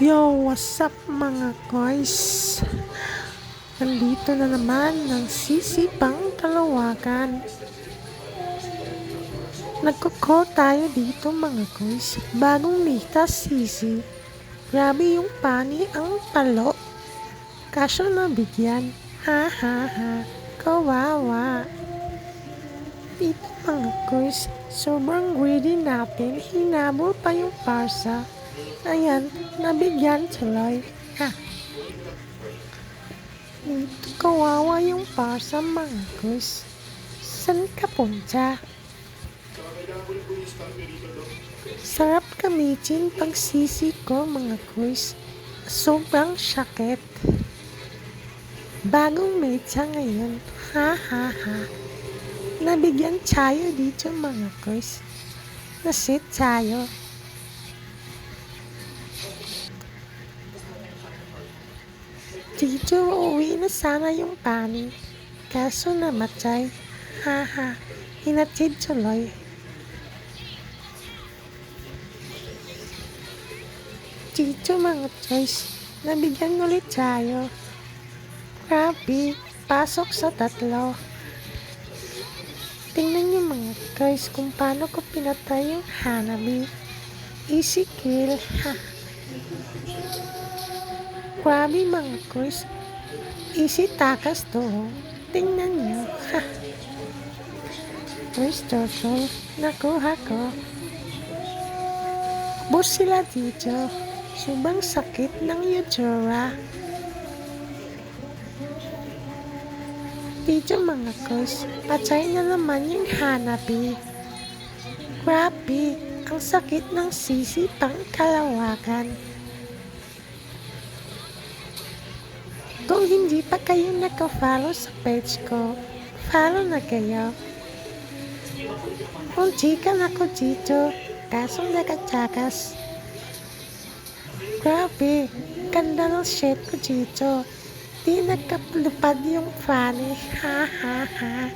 Yo, what's up mga guys? Nandito na naman ng sisi pang Kalawakan. Nagko-call tayo dito mga guys. Bagong litas sisi. Grabe yung pani ang palo. Kaso nabigyan. Ha ha ha. Kawawa. Dito mga guys. Sobrang greedy natin. Hinabol pa yung parsa. Ayan, nabigyan tuloy. Ha. Dito kawawa yung parsa mga guys. Saan ka punta? Sarap gamitin pag sisi ko mga guys. Sobrang sakit. Bagong mecha ngayon. Ha ha ha. Nabigyan tayo dito mga guys. Nasit tayo. Dito uuwi na sana yung pani. Kaso namatay. Haha, hinatid tuloy. Dito mga guys, nabigyan ulit tayo. Grabe, pasok sa tatlo. Tingnan niyo mga guys kung paano ko pinatay yung Hanabi. Easy kill, ha. Grabe mga guys. Easy takas to. Tingnan nyo. Ha. First turtle. Nakuha ko. Bus sila dito. Subang sakit ng Eudora. Dito mga guys. Patay na naman yung Hanabi. Grabe. Ang sakit ng sisi pang Kalawakan. Kung hindi pa kayo naka-follow sa page ko, follow na kayo. Muntikan ako dito, kaso nakatakas. Grabe, ganda ng shit ko dito. Di nagkapalupad yung funny, ha ha ha.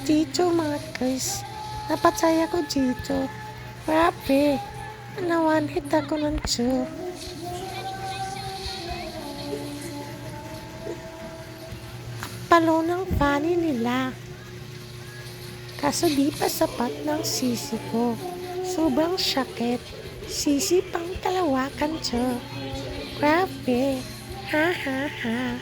Dito mga guys, napatay ako dito. Grabe, nawan hit ako ng two. Palo ng funny nila. Kaso di pa sapat ng sisi ko. Sobrang sakit. Sisi pang Kalawakan to. Grabe. Ha ha ha.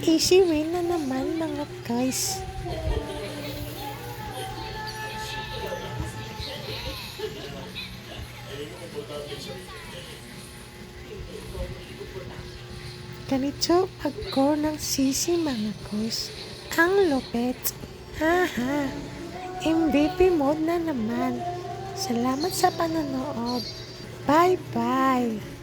Easy win na naman mga guys. Ganito pag-core ng sisi mga guys. Ang lupit. Haha. MVP mode na naman. Salamat sa panonood. Bye-bye.